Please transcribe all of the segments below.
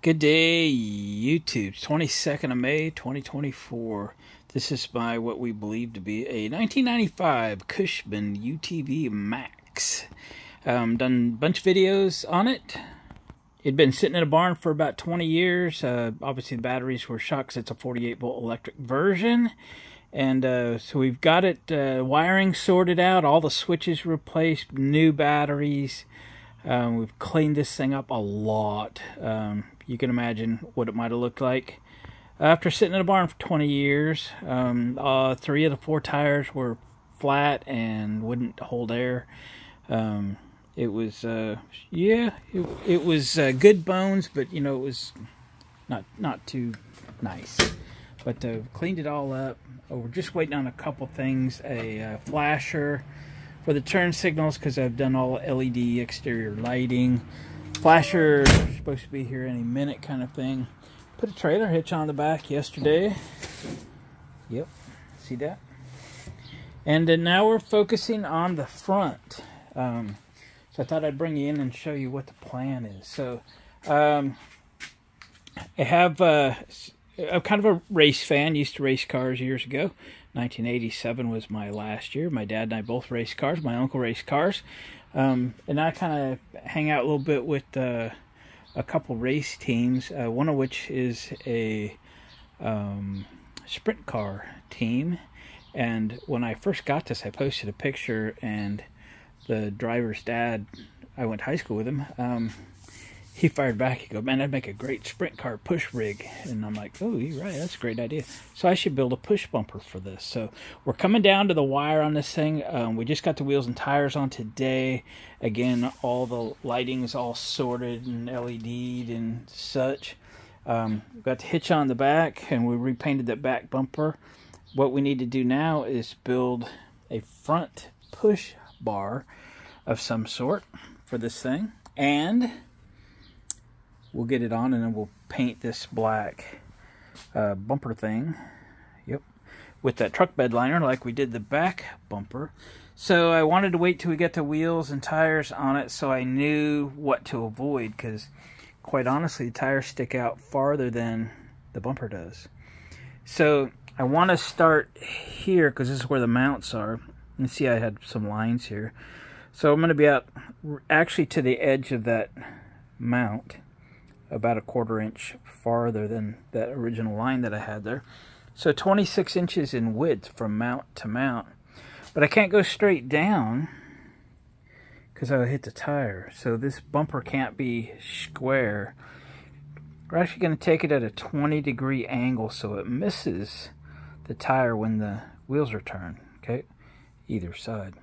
Good day, YouTube. 22nd of May, 2024. This is my, what we believe to be a 1995 Cushman UTV-MAX. Done a bunch of videos on it. It'd been sitting in a barn for about 20 years. Obviously, the batteries were shot because it's a 48-volt electric version. And so we've got it wiring sorted out, all the switches replaced, new batteries. We've cleaned this thing up a lot. You can imagine what it might have looked like after sitting in a barn for 20 years. 3 of the 4 tires were flat and wouldn't hold air. It was it was good bones, but you know, it was not too nice. But cleaned it all up. We're just waiting on a couple things, a flasher for the turn signals, because I've done all LED exterior lighting. Flasher supposed to be here any minute, kind of thing. Put a trailer hitch on the back yesterday. Yep, see that? And then now we're focusing on the front. So I thought I'd bring you in and show you what the plan is. So I have I'm kind of a race fan. Used to race cars years ago. 1987 was my last year. My dad and I both raced cars. My uncle raced cars. And I kind of hang out a little bit with a couple race teams, one of which is a sprint car team. And when I first got this, I posted a picture, and the driver's dad, I went to high school with him, he fired back. He goes, "Man, that'd make a great sprint car push rig." And I'm like, "Oh, you're right. That's a great idea." So I should build a push bumper for this. So we're coming down to the wire on this thing. We just got the wheels and tires on today. Again, all the lighting is all sorted and LED'd and such. We've got the hitch on the back, and we repainted that back bumper. What we need to do now is build a front push bar of some sort for this thing. And we'll get it on, and then we'll paint this black bumper thing. Yep, with that truck bed liner like we did the back bumper. So I wanted to wait till we get the wheels and tires on it so I knew what to avoid, because quite honestly, the tires stick out farther than the bumper does. So I want to start here because this is where the mounts are. You can see I had some lines here. So I'm going to be out actually to the edge of that mount, about a 1/4 inch farther than that original line that I had there. So 26 inches in width from mount to mount. But I can't go straight down because I would hit the tire. So this bumper can't be square. We're actually going to take it at a 20-degree angle so it misses the tire when the wheels are turned. Okay, either side.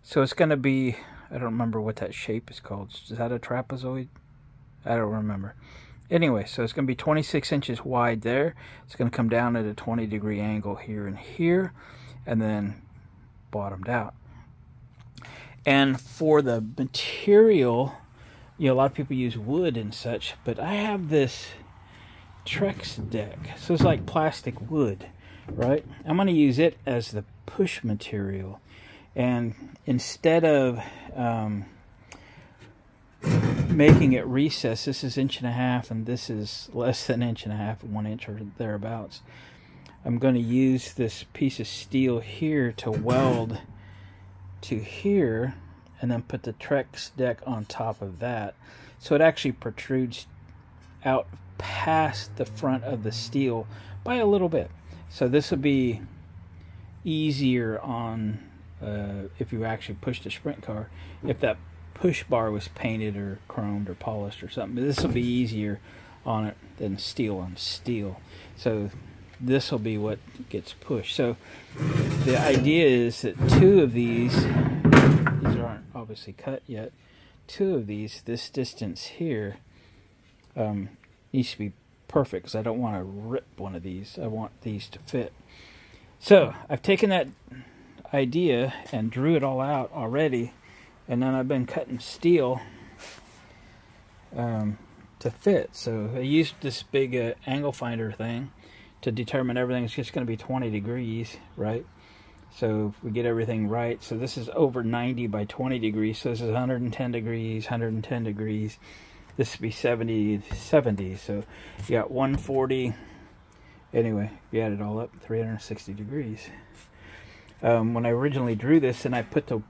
So it's going to be, I don't remember what that shape is called. Is that a trapezoid? I don't remember. Anyway, so it's going to be 26 inches wide there. It's going to come down at a 20-degree angle here and here, and then bottomed out. And for the material, you know, a lot of people use wood and such, but I have this Trex deck. So it's like plastic wood, right? I'm going to use it as the push material. And instead of making it recess, this is 1.5 inches, and this is less than 1.5 inches, 1 inch or thereabouts. I'm going to use this piece of steel here to weld to here, and then put the Trex deck on top of that, so it actually protrudes out past the front of the steel by a little bit. So this will be easier on if you actually pushed a sprint car, if that push bar was painted or chromed or polished or something. But this will be easier on it than steel on steel. So this will be what gets pushed. So the idea is that 2 of these aren't obviously cut yet. 2 of these, this distance here, needs to be perfect, because I don't want to rip one of these. I want these to fit. So I've taken that idea and drew it all out already. And then I've been cutting steel to fit. So I used this big angle finder thing to determine everything. It's just going to be 20 degrees, right? So if we get everything right. So this is over 90 by 20 degrees. So this is 110 degrees, 110 degrees. This would be 70, so you got 140. Anyway, if you add it all up, 360 degrees. When I originally drew this and I put the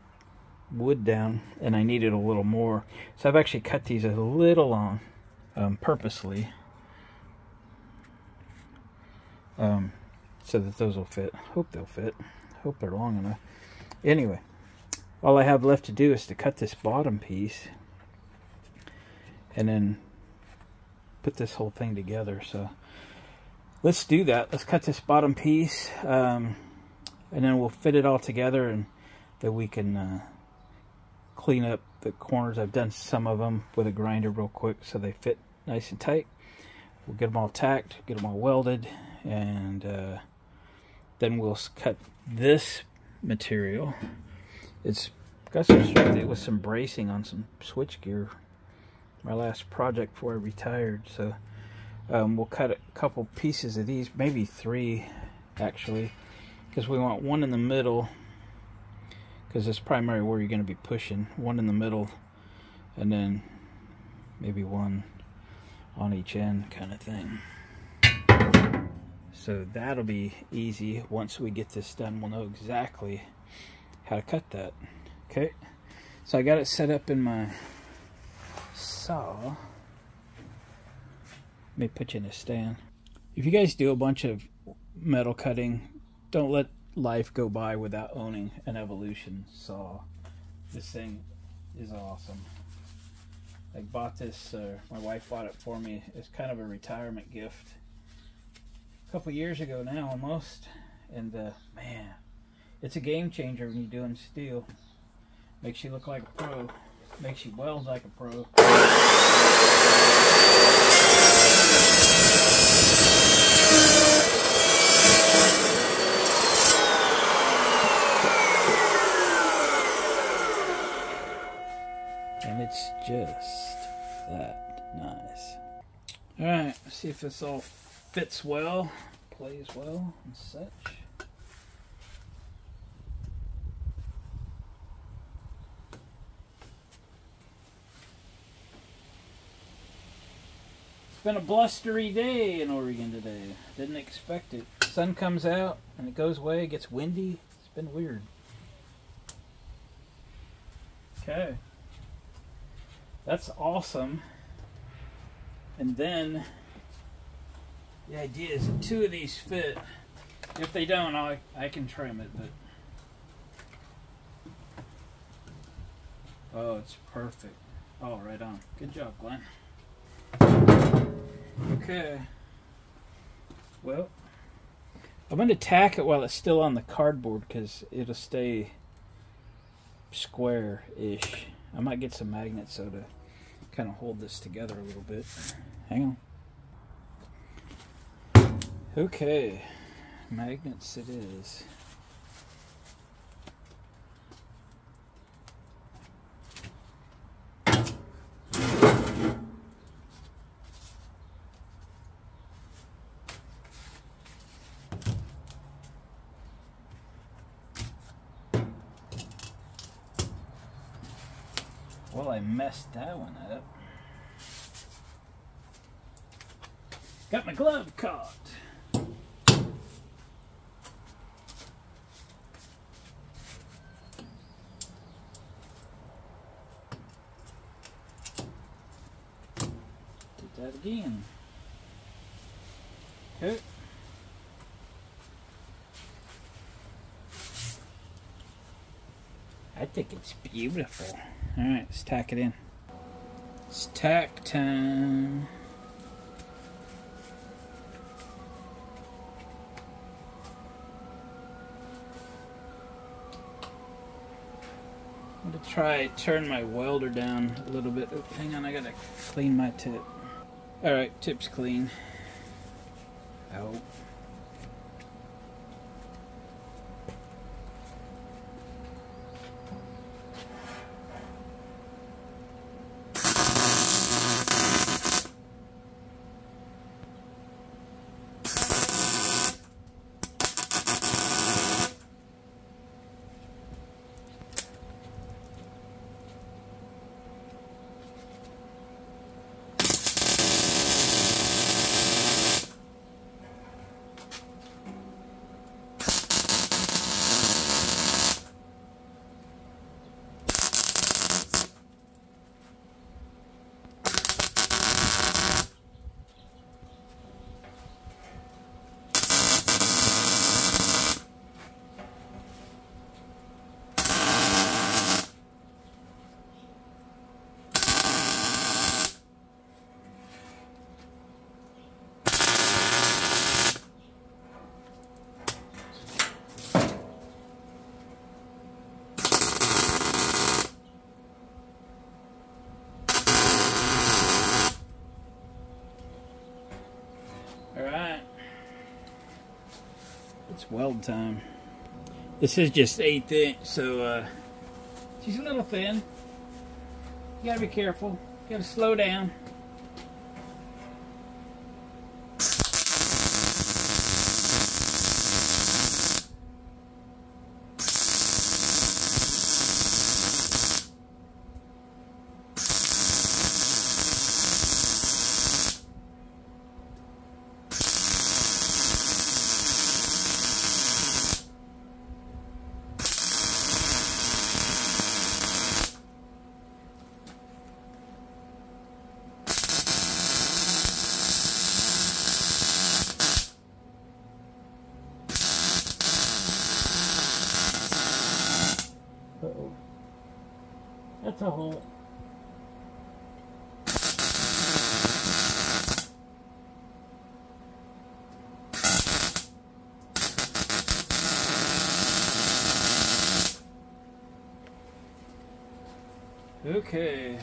wood down and I needed a little more, so I've actually cut these a little long, purposely, so that those will fit. Hope they'll fit. Hope they're long enough. Anyway, all I have left to do is to cut this bottom piece and then put this whole thing together. So let's do that. Let's cut this bottom piece, and then we'll fit it all together, and then we can clean up the corners. I've done some of them with a grinder real quick so they fit nice and tight. We'll get them all tacked, get them all welded, and then we'll cut this material. It's got some strength with some bracing on some switch gear. My last project before I retired, so we'll cut a couple pieces of these, maybe 3 actually, because we want one in the middle, because it's primarily where you're going to be pushing. One in the middle, and then maybe one on each end, kind of thing. So that'll be easy. Once we get this done, we'll know exactly how to cut that. Okay, so I got it set up in my saw. Let me put you in a stand. If you guys do a bunch of metal cutting, don't let life go by without owning an Evolution saw. This thing is awesome. I bought this, my wife bought it for me. It's kind of a retirement gift a couple years ago now, almost. And man, it's a game changer when you're doing steel. Makes you look like a pro. Makes you weld like a pro. And it's just that nice. Alright, let's see if this all fits well, plays well, and such. It's been a blustery day in Oregon today. Didn't expect it. Sun comes out and it goes away, it gets windy. It's been weird. Okay. That's awesome. And then the idea is that 2 of these fit. If they don't, I can trim it, but oh, it's perfect. Oh, right on. Good job, Glenn. Okay. Well, I'm going to tack it while it's still on the cardboard because it'll stay square-ish. I might get some magnets so to kind of hold this together a little bit. Hang on. Okay, magnets it is. Well, I messed that one up. Got my glove caught. Did that again. Okay. I think it's beautiful. Alright, let's tack it in. It's tack time. I'm going to try turn my welder down a little bit. Oh, hang on, I gotta clean my tip. Alright, tip's clean. Oh. Alright. It's weld time. This is just 1/8 inch, so she's a little thin. You gotta be careful. You gotta slow down. Uh-oh. That's a hole. Okay.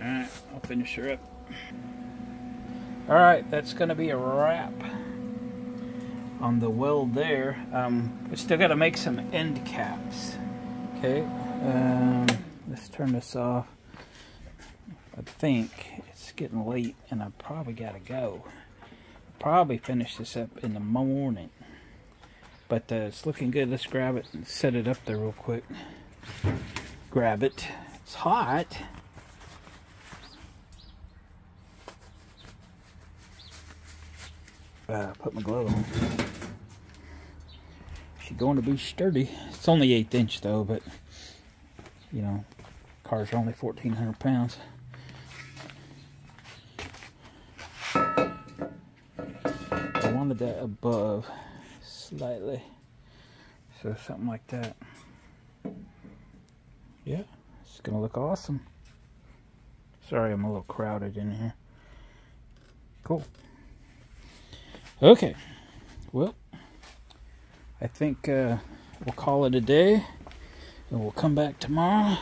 Alright, I'll finish her up. Alright, that's going to be a wrap on the weld there. We still got to make some end caps. Okay, let's turn this off. I think it's getting late and I probably got to go. Probably finish this up in the morning. But it's looking good. Let's grab it and set it up there real quick. Grab it. It's hot. Put my glove on. She's going to be sturdy. It's only 1/8 inch though, but you know, cars are only 1,400 pounds. I wanted that above slightly, so something like that. Yeah, it's gonna look awesome. Sorry, I'm a little crowded in here. Cool. Okay, well, I think we'll call it a day, and we'll come back tomorrow.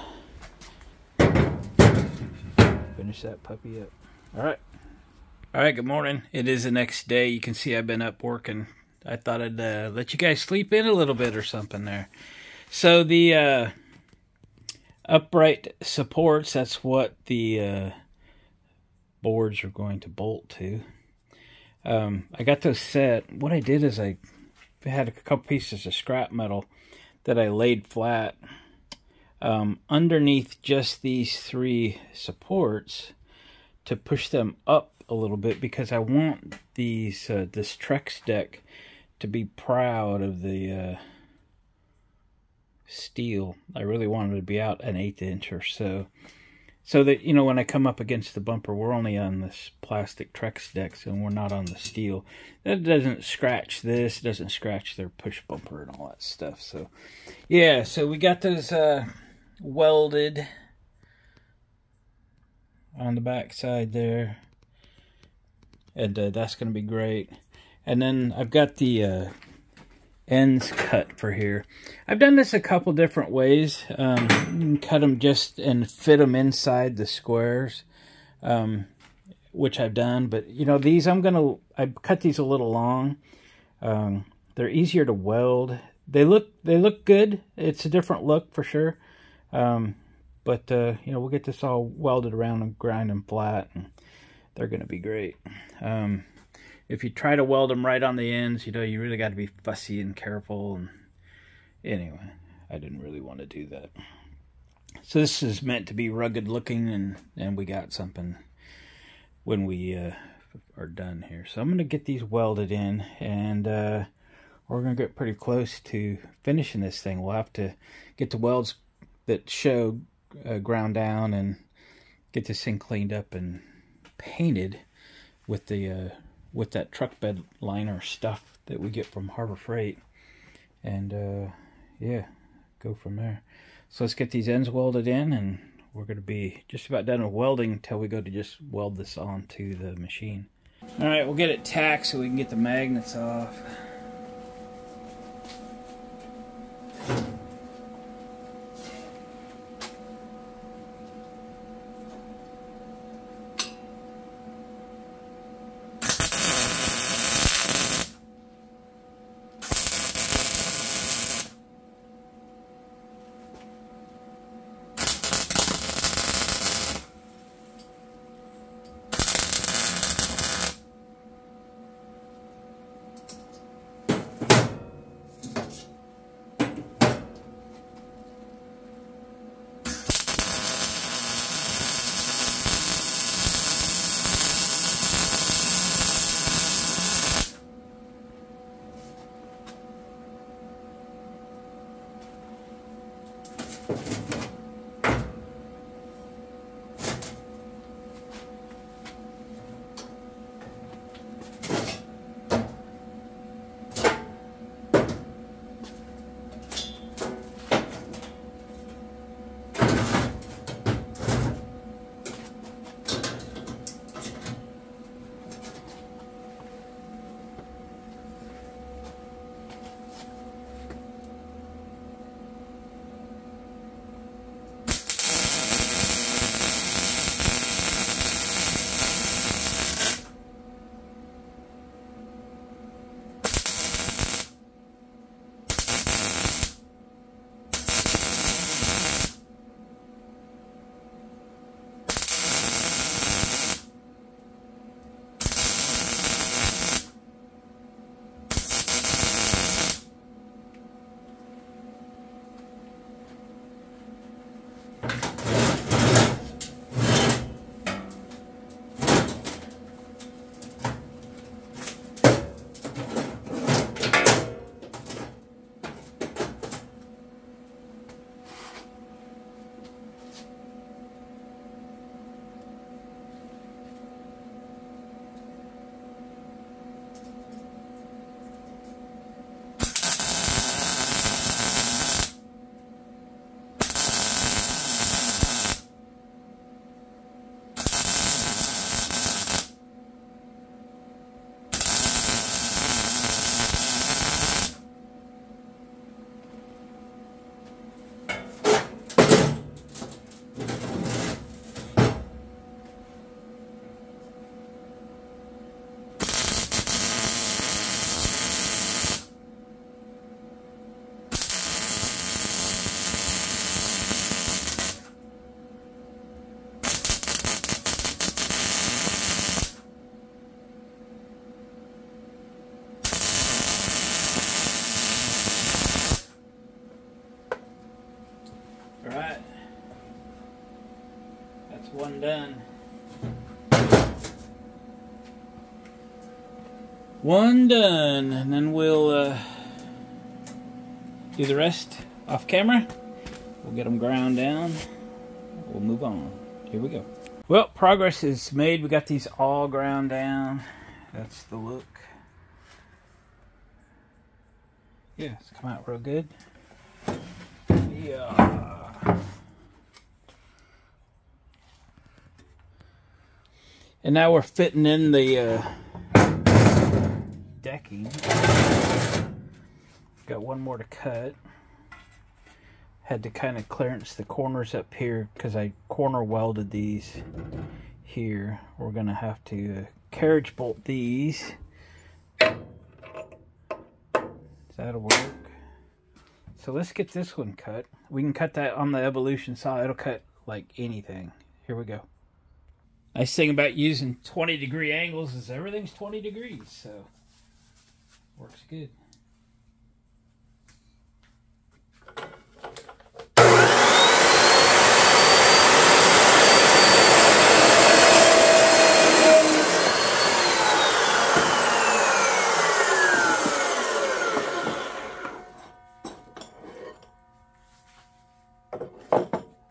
Finish that puppy up. All right, good morning. It is the next day. You can see I've been up working. I thought I'd let you guys sleep in a little bit or something there. So the upright supports, that's what the boards are going to bolt to. I got those set. What I did is I had a couple pieces of scrap metal that I laid flat underneath just these 3 supports to push them up a little bit, because I want these this Trex deck to be proud of the steel. I really wanted it to be out an 1/8 inch or so. So that, you know, when I come up against the bumper, we're only on this plastic Trex decks and we're not on the steel. That doesn't scratch this, doesn't scratch their push bumper and all that stuff. So, yeah, so we got those welded on the back side there. And that's going to be great. And then I've got the ends cut for here. I've done this a couple different ways. You can cut them just and fit them inside the squares. which I've done. But you know, these I cut these a little long. They're easier to weld. They look good. It's a different look for sure. But you know, we'll get this all welded around and grind them flat, and they're going to be great. If you try to weld them right on the ends, you know, you really got to be fussy and careful. And anyway, I didn't really want to do that. So this is meant to be rugged looking, and we got something when we are done here. So I'm going to get these welded in, and we're going to get pretty close to finishing this thing. We'll have to get the welds that show ground down and get this thing cleaned up and painted with the with that truck bed liner stuff that we get from Harbor Freight, and yeah, go from there. So let's get these ends welded in, and we're going to be just about done with welding until we go to just weld this onto the machine. All right, we'll get it tacked so we can get the magnets off. One done. One done, and then we'll do the rest off camera. We'll get them ground down. We'll move on. Here we go. Well, progress is made. We got these all ground down. That's the look. Yeah, it's come out real good. Yeah. And now we're fitting in the decking. Got one more to cut. Had to kind of clearance the corners up here because I corner welded these here. We're gonna have to carriage bolt these. That'll work. So let's get this one cut. We can cut that on the Evolution saw. It'll cut like anything. Here we go. Nice thing about using 20-degree angles is everything's 20 degrees, so works good.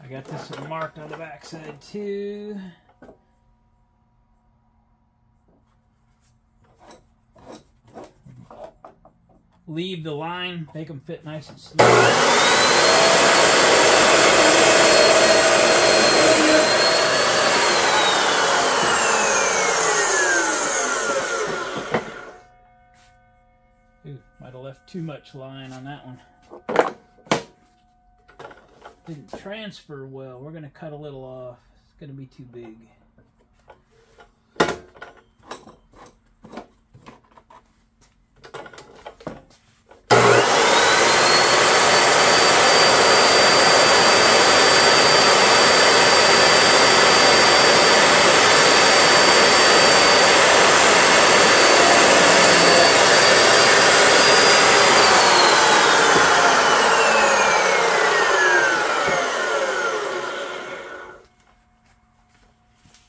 I got this one marked on the back side too. Leave the line, make them fit nice and smooth. Ooh, might have left too much line on that one. Didn't transfer well. We're going to cut a little off. It's going to be too big.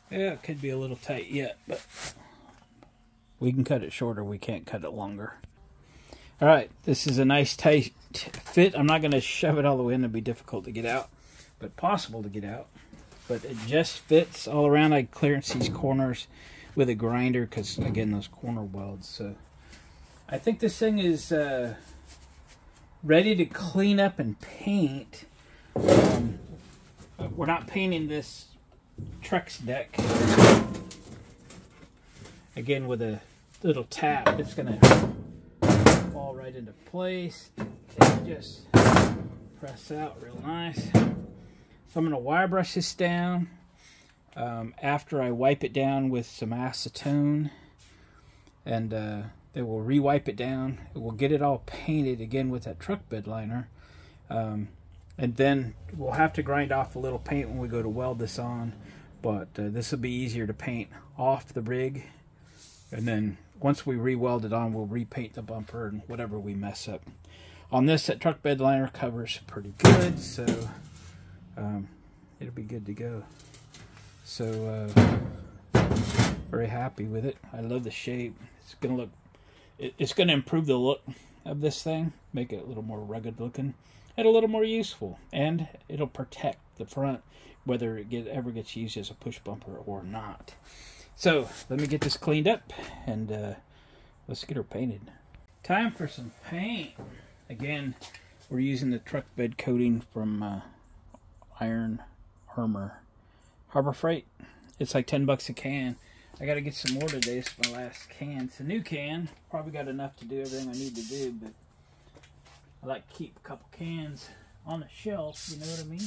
Yeah, it could be a little tight yet, but we can cut it shorter. We can't cut it longer. All right, this is a nice tight fit. I'm not going to shove it all the way in. It'll be difficult to get out, but possible to get out. But it just fits all around. I clearance these corners with a grinder because, again, those corner welds. So I think this thing is ready to clean up and paint. We're not painting this Trex deck. Again, with a little tap, it's going to fall right into place. And just press out real nice. So I'm going to wire brush this down after I wipe it down with some acetone, and then we'll re-wipe it down. We'll get it all painted again with that truck bed liner. And then we'll have to grind off a little paint when we go to weld this on. But this will be easier to paint off the rig. And then once we re-weld it on, we'll repaint the bumper and whatever we mess up. On this, that truck bed liner covers pretty good. So it'll be good to go. So very happy with it. I love the shape. It's going to look, it's going to improve the look of this thing. Make it a little more rugged looking. And a little more useful, and it'll protect the front, whether it ever gets used as a push bumper or not. So let me get this cleaned up, and let's get her painted. Time for some paint. Again, we're using the truck bed coating from Iron Armor Harbor Freight. It's like 10 bucks a can. I got to get some more today. It's my last can. It's a new can. Probably got enough to do everything I need to do, but I like to keep a couple cans on the shelf, you know what I mean?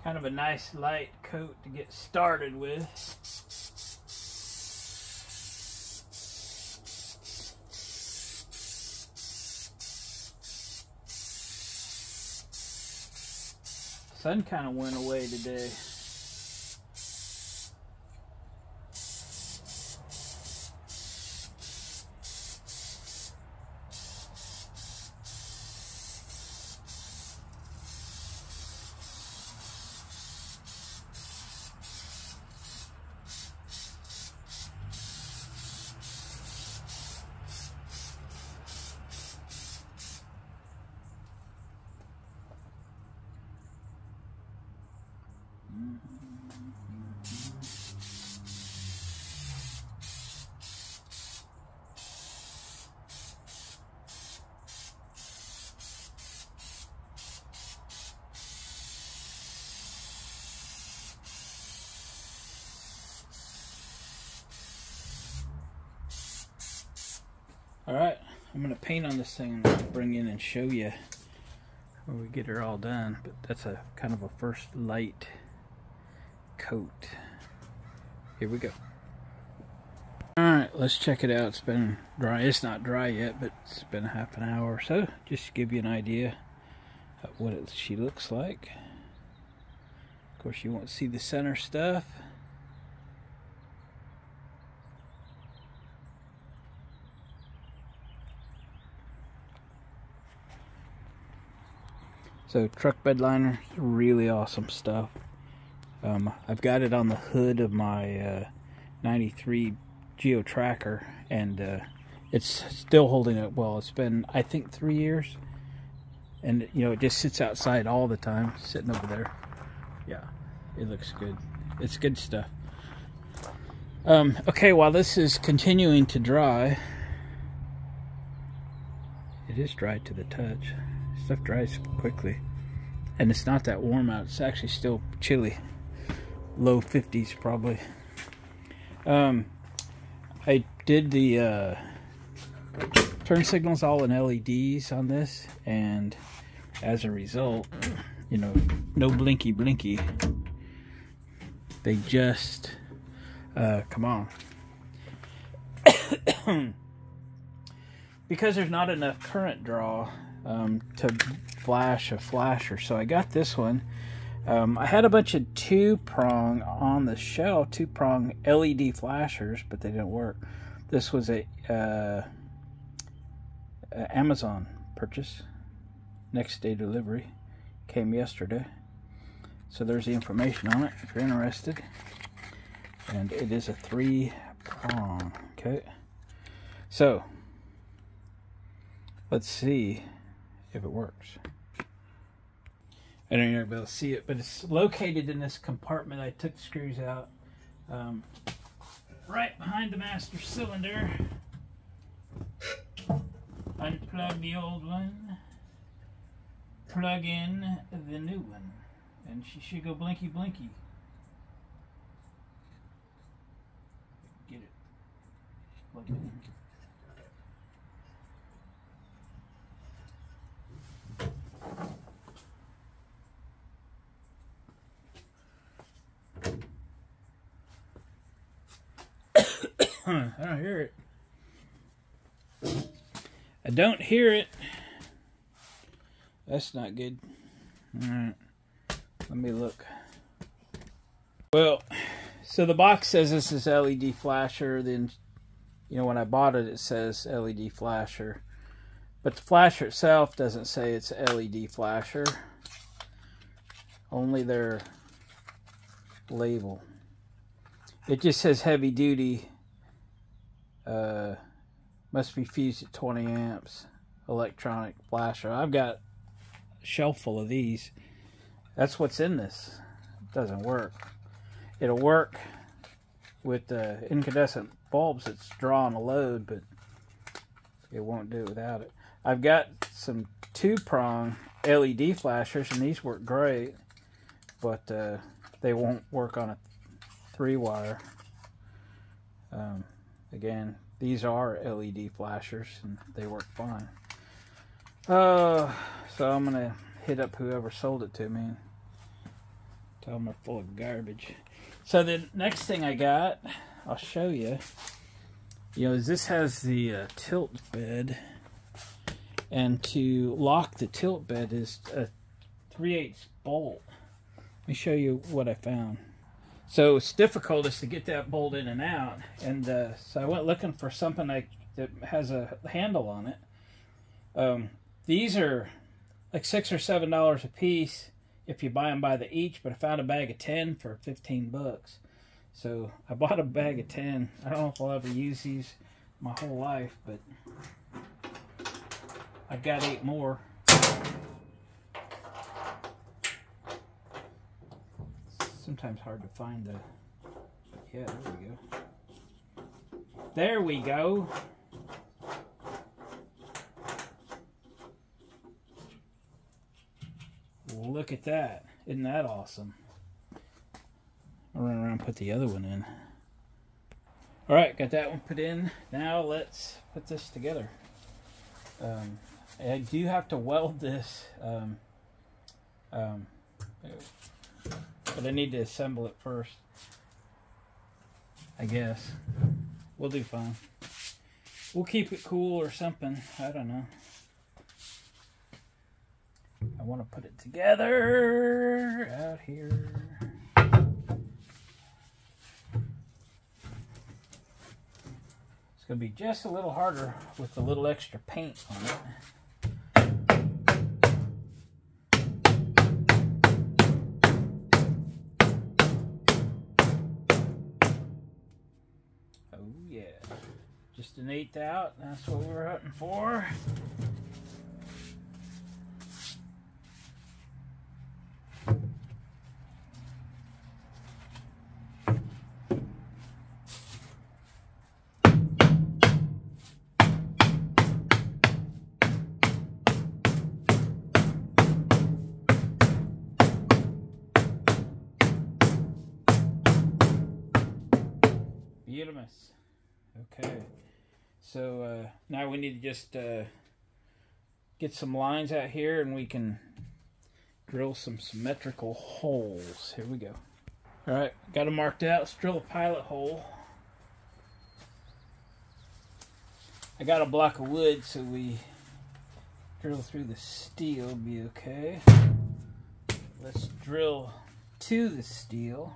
Kind of a nice light coat to get started with. Sun kind of went away today. I'm going to paint on this thing and bring in and show you when we get her all done. But that's a kind of a first light coat. Here we go. Alright, let's check it out. It's been dry. It's not dry yet, but it's been a half an hour or so. Just to give you an idea of what she looks like. Of course, you won't see the center stuff. So truck bed liner, really awesome stuff. I've got it on the hood of my 93 Geo Tracker, and it's still holding up well. It's been, I think, 3 years, and you know, it just sits outside all the time, sitting over there. Yeah, it looks good. It's good stuff. Okay, while this is continuing to dry, it is dry to the touch. Stuff dries quickly, and it's not that warm out. It's actually still chilly, low 50s probably. I did the turn signals all in LEDs on this, and as a result, you know, no blinky blinky. They just come on. Because there's not enough current draw to flash a flasher, so I got this one. I had a bunch of 2-prong on the shelf, 2-prong LED flashers, but they didn't work. This was a Amazon purchase, next day delivery, came yesterday. So there's the information on it if you're interested. And it is a 3-prong. Okay, so let's see if it works. I don't know if you'll be able to see it, but it's located in this compartment. I took the screws out right behind the master cylinder. Unplug the old one, plug in the new one, and she should go blinky blinky. Get it. Plug it in. I don't hear it. I don't hear it. That's not good. Alright. Let me look. Well, so the box says this is LED flasher. Then, you know, when I bought it, it says LED flasher. But the flasher itself doesn't say it's LED flasher. Only their label. It just says heavy duty. Must be fused at 20 amps electronic flasher. I've got a shelf full of these. That's what's in this. It doesn't work. It'll work with the incandescent bulbs that's drawing a load, but it won't do it without it. I've got some 2-prong LED flashers, and these work great, but they won't work on a 3-wire. Again, these are LED flashers, and they work fine. So I'm going to hit up whoever sold it to me and tell them they're full of garbage. So the next thing I got, I'll show you, is this has the tilt bed. And to lock the tilt bed is a 3/8 bolt. Let me show you what I found. So it's difficult to get that bolt in and out, and so I went looking for something that has a handle on it. These are like $6 or $7 a piece if you buy them by the each, but I found a bag of 10 for 15 bucks. So I bought a bag of 10. I don't know if I'll ever use these my whole life, but I've got 8 more. Sometimes hard to find the... Yeah, there we go. There we go. Look at that. Isn't that awesome? I'll run around and put the other one in. Alright, got that one put in. Now let's put this together. I do have to weld this, but I need to assemble it first, I guess. We'll do fine. We'll keep it cool or something. I don't know. I want to put it together out here. It's going to be just a little harder with a little extra paint on it. Oh yeah. Just an 1/8 out. That's what we're hunting for. Beautimous. Okay, so now we need to just get some lines out here and we can drill some symmetrical holes. Here we go. Alright, got them marked out. Let's drill a pilot hole. I got a block of wood, so we drill through the steel, be okay. Let's drill to the steel.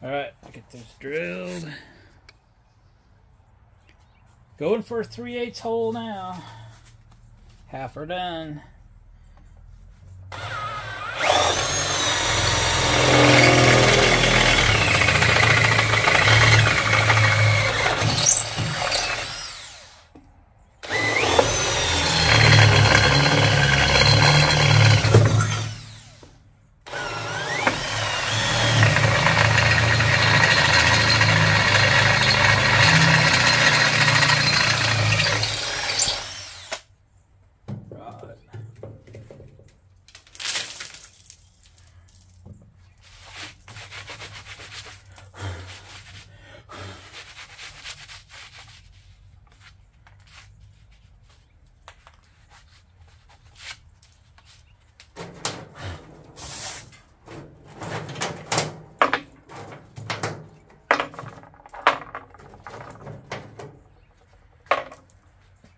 Alright, get this drilled. Going for a 3/8 hole now. Half are done.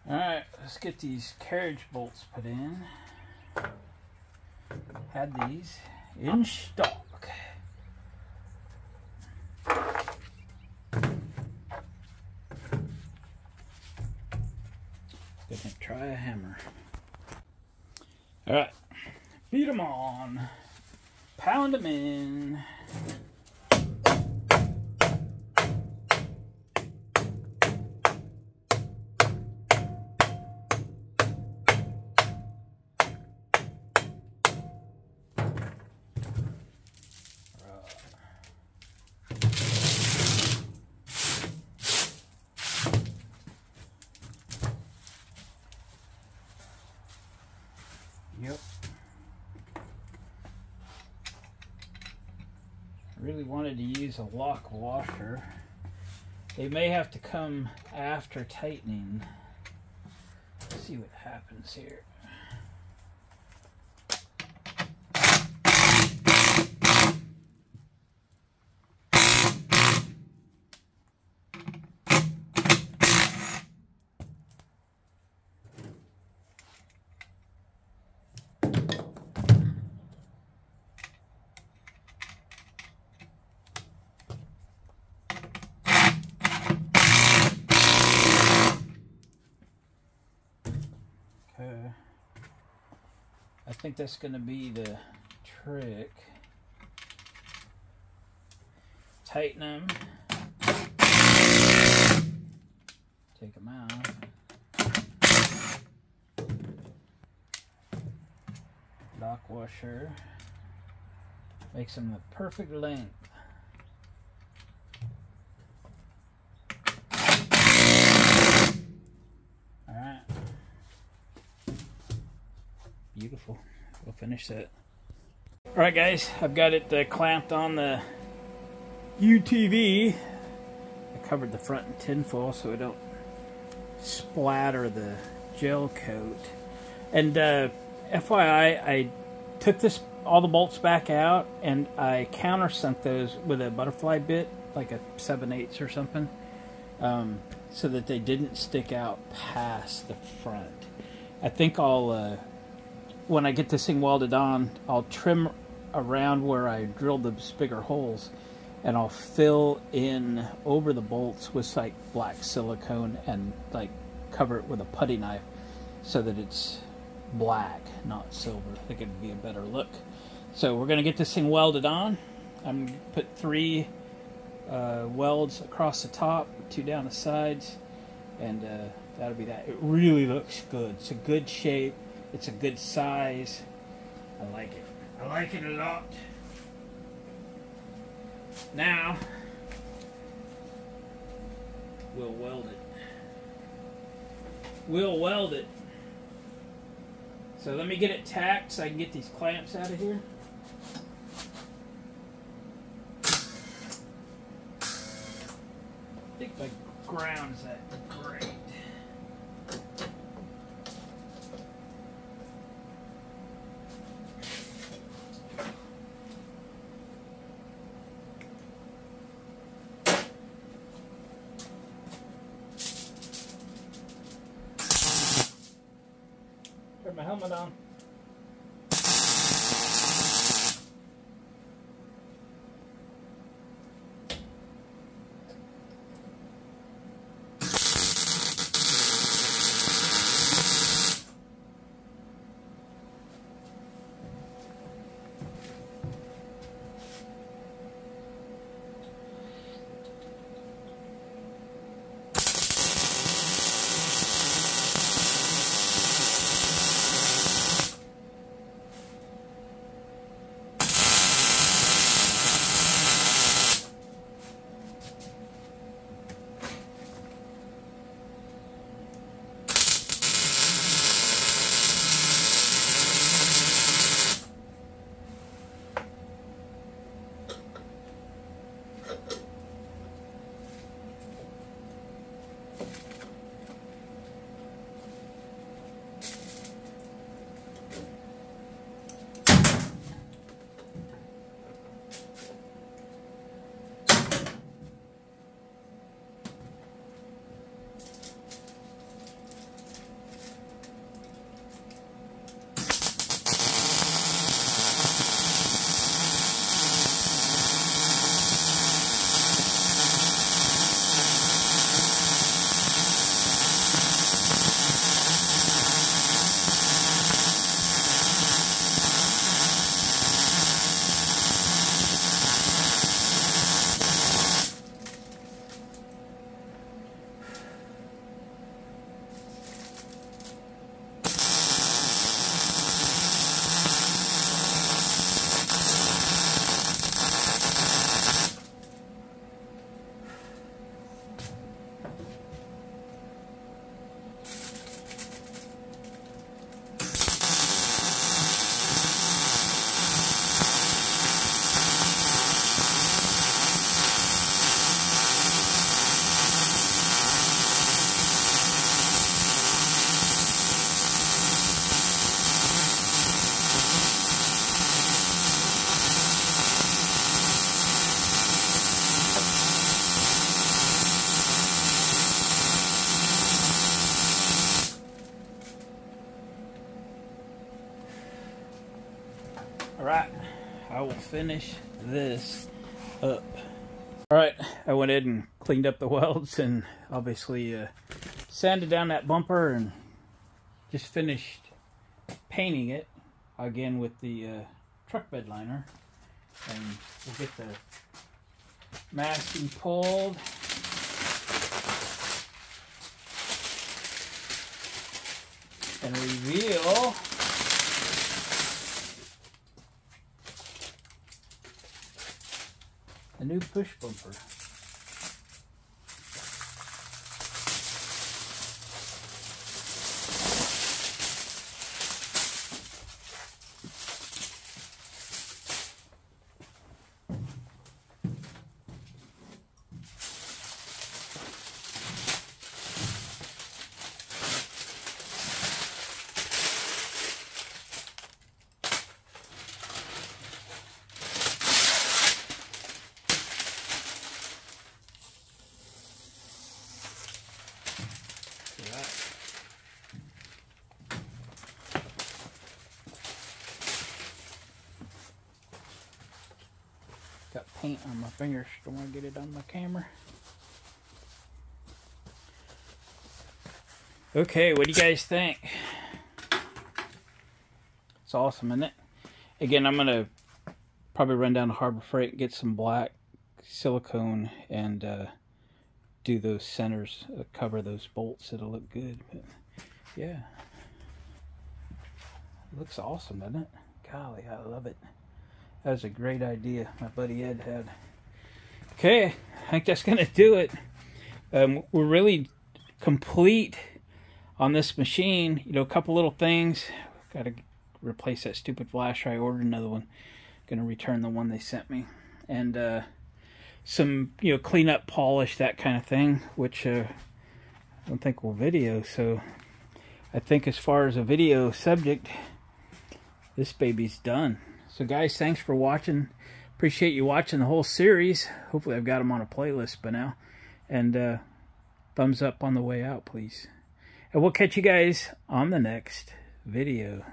Alright, let's get these carriage bolts put in. Had these in stock. Gonna try a hammer. Alright, beat them on. pound them in. Yep. Really wanted to use a lock washer. They may have to come after tightening. Let's see what happens here. I think that's going to be the trick. Tighten them. Take them out. Lock washer. Makes them the perfect length. Alright. Beautiful. We'll finish that. Alright guys, I've got it clamped on the UTV. I covered the front in tinfoil so it don't splatter the gel coat. And FYI, I took all the bolts back out and I countersunk those with a butterfly bit, like a 7/8 or something, so that they didn't stick out past the front. I think I'll when I get this thing welded on, I'll trim around where I drilled those bigger holes, and I'll fill in over the bolts with like black silicone and like cover it with a putty knife so that it's black, not silver. I think it'd be a better look. So we're gonna get this thing welded on. I'm gonna put 3 welds across the top, 2 down the sides, and that'll be that. It really looks good. It's a good shape. It's a good size. I like it. I like it a lot. Now, we'll weld it. We'll weld it. So let me get it tacked so I can get these clamps out of here. I think my ground's that great. Put my helmet on. finish this up. Alright, I went in and cleaned up the welds and obviously sanded down that bumper and just finished painting it again with the truck bed liner. And we'll get the masking pulled. And reveal the new push bumper. Got paint on my fingers, don't want to get it on my camera. Okay, what do you guys think? It's awesome, isn't it? Again, I'm going to probably run down to Harbor Freight and get some black silicone and do those centers, cover those bolts. It'll look good. But yeah. It looks awesome, doesn't it? Golly, I love it. That was a great idea my buddy Ed had. Okay, I think that's going to do it. We're really complete on this machine. You know, a couple little things. Got to replace that stupid flasher. I ordered another one. Going to return the one they sent me. And some, you know, clean up, polish, that kind of thing, which I don't think we'll video. So I think as far as a video subject, this baby's done. So guys, thanks for watching. Appreciate you watching the whole series. Hopefully I've got them on a playlist by now. And thumbs up on the way out, please. And we'll catch you guys on the next video.